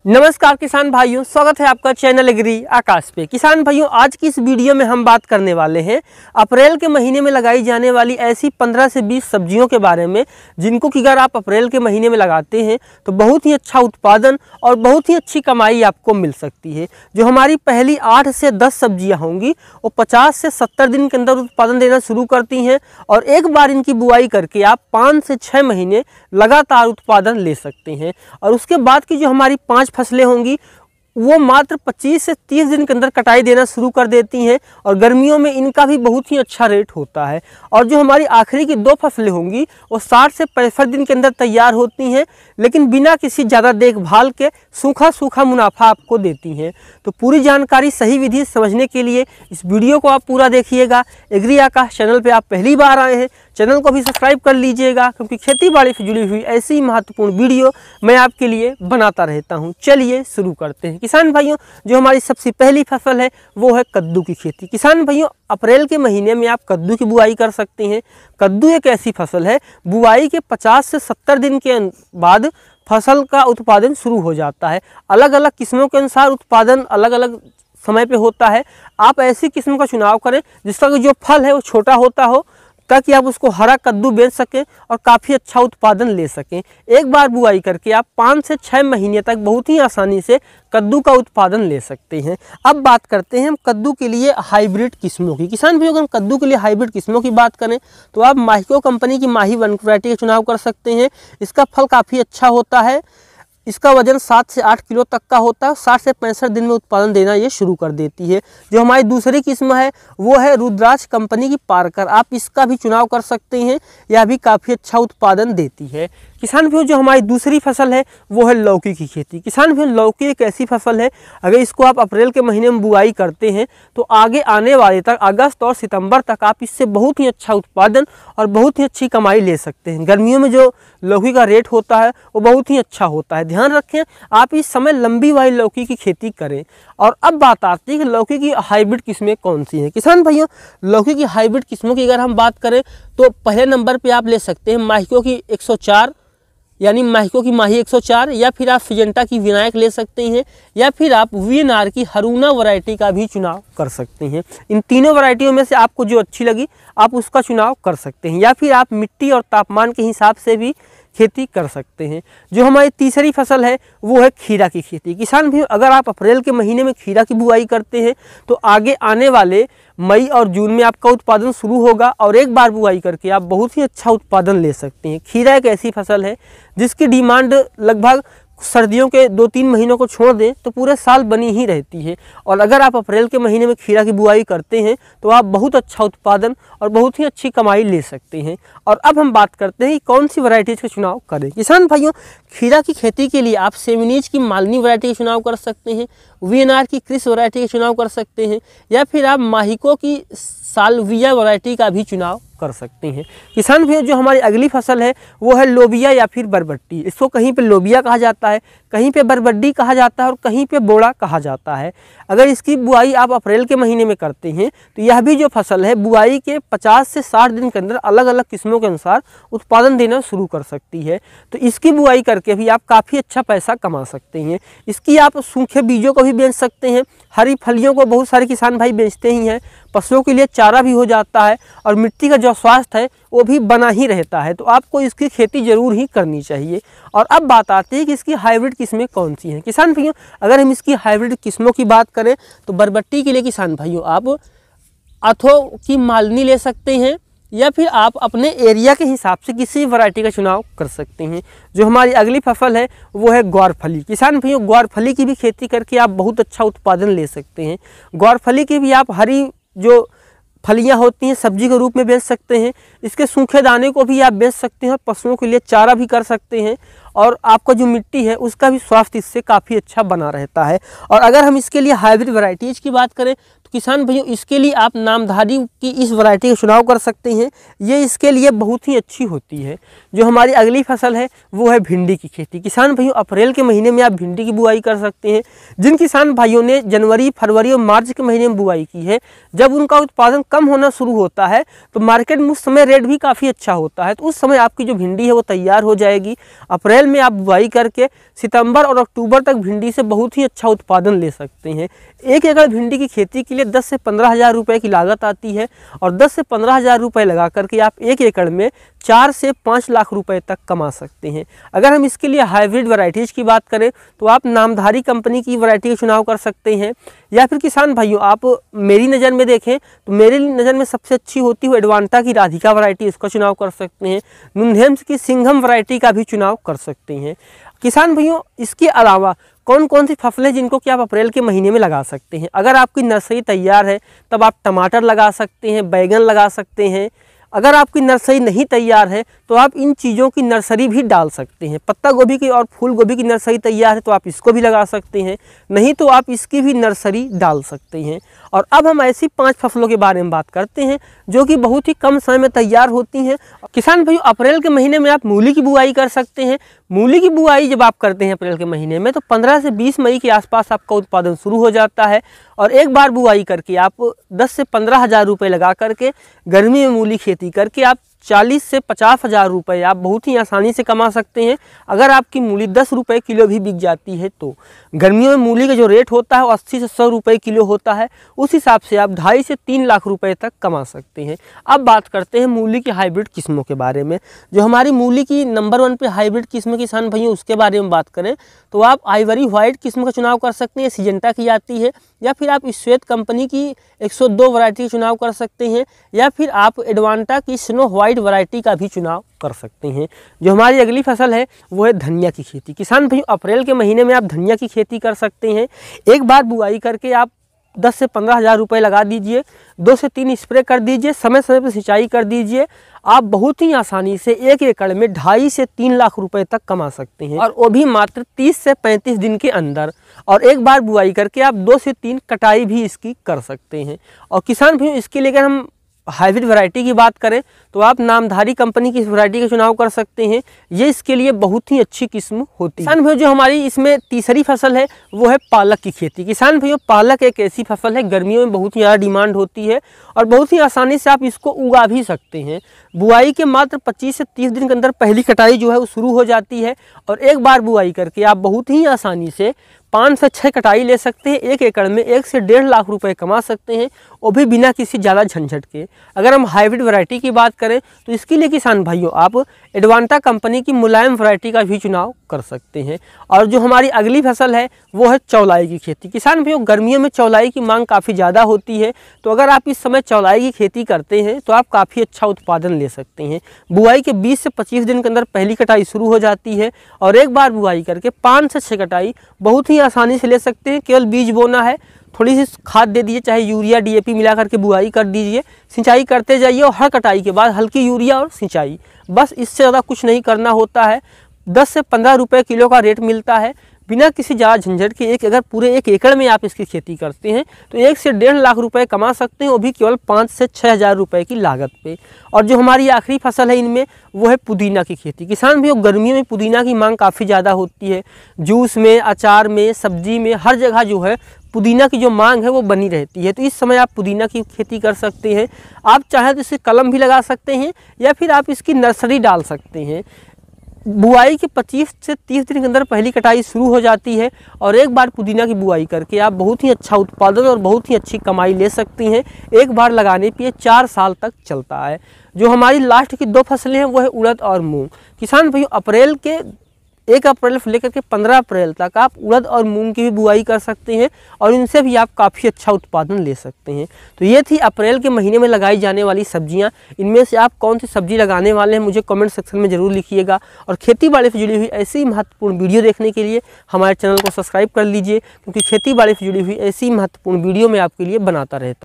नमस्कार किसान भाइयों, स्वागत है आपका चैनल एग्री आकाश पे। किसान भाइयों, आज की इस वीडियो में हम बात करने वाले हैं अप्रैल के महीने में लगाई जाने वाली ऐसी 15 से 20 सब्जियों के बारे में जिनको कि अगर आप अप्रैल के महीने में लगाते हैं तो बहुत ही अच्छा उत्पादन और बहुत ही अच्छी कमाई आपको मिल सकती है। जो हमारी पहली 8 से 10 सब्जियां होंगी वो 50 से 70 दिन के अंदर उत्पादन देना शुरू करती हैं और एक बार इनकी बुआई करके आप 5 से 6 महीने लगातार उत्पादन ले सकते हैं। और उसके बाद की जो हमारी 5 फसलें होंगी वो मात्र 25 से 30 दिन के अंदर कटाई देना शुरू कर देती हैं और गर्मियों में इनका भी बहुत ही अच्छा रेट होता है। और जो हमारी आखिरी की 2 फसलें होंगी वो 60 से 65 दिन के अंदर तैयार होती हैं, लेकिन बिना किसी ज़्यादा देखभाल के सूखा मुनाफा आपको देती हैं। तो पूरी जानकारी सही विधि समझने के लिए इस वीडियो को आप पूरा देखिएगा। एग्री आकाश चैनल पर आप पहली बार आए हैं, चैनल को भी सब्सक्राइब कर लीजिएगा, क्योंकि खेती बाड़ी से जुड़ी हुई ऐसी महत्वपूर्ण वीडियो मैं आपके लिए बनाता रहता हूं। चलिए शुरू करते हैं। किसान भाइयों, जो हमारी सबसे पहली फसल है वो है कद्दू की खेती। किसान भाइयों, अप्रैल के महीने में आप कद्दू की बुआई कर सकते हैं। कद्दू एक ऐसी फसल है, बुआई के 50 से 70 दिन के बाद फसल का उत्पादन शुरू हो जाता है। अलग अलग किस्मों के अनुसार उत्पादन अलग अलग समय पे होता है। आप ऐसी किस्म का चुनाव करें जिसका जो फल है वो छोटा होता हो, ताकि आप उसको हरा कद्दू बेच सकें और काफ़ी अच्छा उत्पादन ले सकें। एक बार बुआई करके आप 5 से 6 महीने तक बहुत ही आसानी से कद्दू का उत्पादन ले सकते हैं। अब बात करते हैं हम कद्दू के लिए हाइब्रिड किस्मों की। किसान भाइयों, अगर हम कद्दू के लिए हाइब्रिड किस्मों की बात करें तो आप माहिको कंपनी की माही 1 वैरायटी का चुनाव कर सकते हैं। इसका फल काफ़ी अच्छा होता है। इसका वजन 7 से 8 किलो तक का होता है। 60 से 65 दिन में उत्पादन देना ये शुरू कर देती है। जो हमारी दूसरी किस्म है वो है रुद्राक्ष कंपनी की पार्कर। आप इसका भी चुनाव कर सकते हैं, यह भी काफ़ी अच्छा उत्पादन देती है। किसान भाइयों, जो हमारी दूसरी फसल है वो है लौकी की खेती। किसान भाइयों, लौकी एक ऐसी फसल है, अगर इसको आप अप्रैल के महीने में बुआई करते हैं तो आगे आने वाले तक अगस्त और सितंबर तक आप इससे बहुत ही अच्छा उत्पादन और बहुत ही अच्छी कमाई ले सकते हैं। गर्मियों में जो लौकी का रेट होता है वो बहुत ही अच्छा होता है। ध्यान रखें, आप इस समय लंबी वाली लौकी की खेती करें। और अब बात आती है कि लौकी की हाइब्रिड किस्में कौन सी हैं। किसान भाइयों, लौकी की हाइब्रिड किस्मों की अगर हम बात करें तो पहले नंबर पे आप ले सकते हैं माहिको की 104, यानी माहिको की माही 104, या फिर आप सिजेंटा की विनायक ले सकते हैं, या फिर आप वीएनआर की हरुणा वैरायटी का भी चुनाव कर सकते हैं। इन तीनों वैरायटियों में से आपको जो अच्छी लगी आप उसका चुनाव कर सकते हैं, या फिर आप मिट्टी और तापमान के हिसाब से भी खेती कर सकते हैं। जो हमारी तीसरी फसल है वो है खीरा की खेती। किसान भी, अगर आप अप्रैल के महीने में खीरा की बुआई करते हैं तो आगे आने वाले मई और जून में आपका उत्पादन शुरू होगा और एक बार बुआई करके आप बहुत ही अच्छा उत्पादन ले सकते हैं। खीरा एक ऐसी फसल है जिसकी डिमांड लगभग सर्दियों के 2-3 महीनों को छोड़ दें तो पूरे साल बनी ही रहती है। और अगर आप अप्रैल के महीने में खीरा की बुआई करते हैं तो आप बहुत अच्छा उत्पादन और बहुत ही अच्छी कमाई ले सकते हैं। और अब हम बात करते हैं कि कौन सी वैरायटीज़ का चुनाव करें। किसान भाइयों, खीरा की खेती के लिए आप सेमिनीज की मालनी वैरायटी का चुनाव कर सकते हैं, वीएनआर की क्रिस वैरायटी का चुनाव कर सकते हैं, या फिर आप माहिको की साल्विया वैरायटी का भी चुनाव कर सकते हैं। किसान भाइयों, जो हमारी अगली फसल है वो है लोबिया या फिर बरबट्टी। इसको कहीं पे लोबिया कहा जाता है, कहीं पे बरबट्टी कहा जाता है और कहीं पे बोड़ा कहा जाता है। अगर इसकी बुआई आप अप्रैल के महीने में करते हैं तो यह भी जो फसल है बुआई के 50 से 60 दिन के अंदर अलग अलग किस्मों के अनुसार उत्पादन देना शुरू कर सकती है। तो इसकी बुआई करके भी आप काफ़ी अच्छा पैसा कमा सकते हैं। इसकी आप सूखे बीजों को भी बेच सकते हैं, हरी फलियों को बहुत सारे किसान भाई बेचते ही हैं, पशुओं के लिए चारा भी हो जाता है और मिट्टी का जो स्वास्थ्य है वो भी बना ही रहता है। तो आपको इसकी खेती जरूर ही करनी चाहिए। और अब बात आती है कि इसकी हाइब्रिड किस्में कौन सी हैं। किसान भाइयों, अगर हम इसकी हाइब्रिड किस्मों की बात करें तो बरबट्टी के लिए किसान भाइयों आप अथो की मालनी ले सकते हैं, या फिर आप अपने एरिया के हिसाब से किसी वैरायटी का चुनाव कर सकते हैं। जो हमारी अगली फसल है वो है ग्वारफली। किसान भाइयों, ग्वारफली की भी खेती करके आप बहुत अच्छा उत्पादन ले सकते हैं। ग्वारफली की भी आप हरी जो फलियां होती हैं सब्जी के रूप में बेच सकते हैं, इसके सूखे दाने को भी आप बेच सकते हैं और पशुओं के लिए चारा भी कर सकते हैं। और आपका जो मिट्टी है उसका भी स्वास्थ्य इससे काफ़ी अच्छा बना रहता है। और अगर हम इसके लिए हाइब्रिड वैरायटीज़ की बात करें तो किसान भाइयों, इसके लिए आप नामधारी की इस वैरायटी का चुनाव कर सकते हैं, ये इसके लिए बहुत ही अच्छी होती है। जो हमारी अगली फसल है वो है भिंडी की खेती। किसान भाइयों, अप्रैल के महीने में आप भिंडी की बुआई कर सकते हैं। जिन किसान भाइयों ने जनवरी, फरवरी और मार्च के महीने में बुआई की है, जब उनका उत्पादन कम होना शुरू होता है तो मार्केट में उस समय रेट भी काफ़ी अच्छा होता है, तो उस समय आपकी जो भिंडी है वो तैयार हो जाएगी। अप्रैल अप्रैल में आप बुआई करके सितंबर और अक्टूबर तक भिंडी से बहुत ही अच्छा उत्पादन ले सकते हैं। 1 एकड़ भिंडी की खेती के लिए 10 से 15 हज़ार रुपये की लागत आती है और 10 से 15 हज़ार रुपये लगा करके आप 1 एकड़ में 4 से 5 लाख रुपए तक कमा सकते हैं। अगर हम इसके लिए हाइब्रिड वैरायटीज़ की बात करें तो आप नामधारी कंपनी की वैरायटी का चुनाव कर सकते हैं, या फिर किसान भाइयों आप मेरी नज़र में देखें तो मेरी नज़र में सबसे अच्छी होती हुई एडवांटा की राधिका वैरायटी, इसका चुनाव कर सकते हैं। नुनहेम्स की सिंघम वैरायटी का भी चुनाव कर सकते हैं। किसान भाइयों इसके अलावा कौन कौन सी फसलें जिनको कि आप अप्रैल के महीने में लगा सकते हैं। अगर आपकी नर्सरी तैयार है तब आप टमाटर लगा सकते हैं, बैगन लगा सकते हैं। अगर आपकी नर्सरी नहीं तैयार है तो आप इन चीज़ों की नर्सरी भी डाल सकते हैं। पत्ता गोभी की और फूल गोभी की नर्सरी तैयार है तो आप इसको भी लगा सकते हैं, नहीं तो आप इसकी भी नर्सरी डाल सकते हैं। और अब हम ऐसी 5 फसलों के बारे में बात करते हैं जो कि बहुत ही कम समय में तैयार होती हैं। किसान भाइयों अप्रैल के महीने में आप मूली की बुआई कर सकते हैं। मूली की बुआई जब आप करते हैं अप्रैल के महीने में तो 15 से 20 मई के आसपास आपका उत्पादन शुरू हो जाता है और एक बार बुआई करके आप 10 से 15 हज़ार रुपये लगा करके गर्मी में मूली खेती करके आप 40 से 50 हज़ार रुपये आप बहुत ही आसानी से कमा सकते हैं। अगर आपकी मूली 10 रुपये किलो भी बिक जाती है तो गर्मियों में मूली का जो रेट होता है वो 80 से 100 रुपये किलो होता है, उस हिसाब से आप 2.5 से 3 लाख रुपए तक कमा सकते हैं। अब बात करते हैं मूली की हाइब्रिड किस्मों के बारे में। जो हमारी मूली की नंबर 1 पे हाइब्रिड किस्म किसान भाइयों उसके बारे में बात करें तो आप आइवरी व्हाइट किस्म का चुनाव कर सकते हैं, सिजेंटा की आती है, या फिर आप श्वेत कंपनी की 102 वैरायटी का चुनाव कर सकते हैं, या फिर आप एडवांटा की स्नो व्हाइट वैरायटी का भी चुनाव कर सकते हैं। जो हमारी अगली फसल है वो है धनिया की खेती। किसान भाइयों अप्रैल के महीने में आप धनिया की खेती कर सकते हैं। एक बार बुआई करके आप 10 से 15 हज़ार रुपये लगा दीजिए, 2 से 3 स्प्रे कर दीजिए, समय समय पर सिंचाई कर दीजिए। आप बहुत ही आसानी से 1 एकड़ में 2.5 से 3 लाख रुपए तक कमा सकते हैं, और वो भी मात्र 30 से 35 दिन के अंदर। और एक बार बुआई करके आप 2 से 3 कटाई भी इसकी कर सकते हैं। और किसान भाइयों इसके लिए अगर हम हाइब्रिड वैरायटी की बात करें तो आप नामधारी कंपनी की वैरायटी का चुनाव कर सकते हैं, ये इसके लिए बहुत ही अच्छी किस्म होती है। किसान भाइयों जो हमारी इसमें तीसरी फसल है वो है पालक की खेती। किसान भाइयों पालक एक ऐसी फसल है गर्मियों में बहुत ही ज़्यादा डिमांड होती है और बहुत ही आसानी से आप इसको उगा भी सकते हैं। बुआई के मात्र 25 से 30 दिन के अंदर पहली कटाई जो है वो शुरू हो जाती है, और एक बार बुआई करके आप बहुत ही आसानी से 5 से 6 कटाई ले सकते हैं। 1 एकड़ में 1 से 1.5 लाख रुपए कमा सकते हैं, वो भी बिना किसी ज़्यादा झंझट के। अगर हम हाइब्रिड वैरायटी की बात करें तो इसके लिए किसान भाइयों आप एडवांटा कंपनी की मुलायम वैरायटी का भी चुनाव कर सकते हैं। और जो हमारी अगली फसल है वो है चौलाई की खेती। किसान भाइयों गर्मियों में चौलाई की मांग काफ़ी ज़्यादा होती है, तो अगर आप इस समय चौलाई की खेती करते हैं तो आप काफ़ी अच्छा उत्पादन ले सकते हैं। बुआई के 20 से 25 दिन के अंदर पहली कटाई शुरू हो जाती है, और एक बार बुआई करके 5 से 6 कटाई बहुत ही आसानी से ले सकते हैं। केवल बीज बोना है, थोड़ी सी खाद दे दीजिए, चाहे यूरिया DAP मिला करके बुआई कर दीजिए, सिंचाई करते जाइए, और हर कटाई के बाद हल्की यूरिया और सिंचाई, बस इससे ज़्यादा कुछ नहीं करना होता है। 10 से 15 रुपये किलो का रेट मिलता है बिना किसी ज़्यादा झंझट के। अगर पूरे 1 एकड़ में आप इसकी खेती करते हैं तो 1 से 1.5 लाख रुपए कमा सकते हैं, वो भी केवल 5 से 6 हज़ार रुपये की लागत पे। और जो हमारी आखिरी फसल है इनमें वो है पुदीना की खेती। किसान भी गर्मियों में पुदीना की मांग काफ़ी ज़्यादा होती है, जूस में, अचार में, सब्जी में, हर जगह जो है पुदीना की जो मांग है वो बनी रहती है। तो इस समय आप पुदीना की खेती कर सकते हैं। आप चाहें तो इसे कलम भी लगा सकते हैं, या फिर आप इसकी नर्सरी डाल सकते हैं। बुआई के 25 से 30 दिन के अंदर पहली कटाई शुरू हो जाती है, और एक बार पुदीना की बुआई करके आप बहुत ही अच्छा उत्पादन और बहुत ही अच्छी कमाई ले सकती हैं। एक बार लगाने पे 4 साल तक चलता है। जो हमारी लास्ट की 2 फसलें हैं वो है उड़द और मूंग। किसान भाइयों अप्रैल के 1 अप्रैल से लेकर के 15 अप्रैल तक आप उड़द और मूंग की भी बुआई कर सकते हैं, और इनसे भी आप काफ़ी अच्छा उत्पादन ले सकते हैं। तो ये थी अप्रैल के महीने में लगाई जाने वाली सब्जियां। इनमें से आप कौन सी सब्जी लगाने वाले हैं मुझे कमेंट सेक्शन में ज़रूर लिखिएगा, और खेती बाड़ी से जुड़ी हुई ऐसी महत्वपूर्ण वीडियो देखने के लिए हमारे चैनल को सब्सक्राइब कर लीजिए, क्योंकि खेती बाड़ी से जुड़ी हुई ऐसी महत्वपूर्ण वीडियो मैं आपके लिए बनाता रहता हूँ।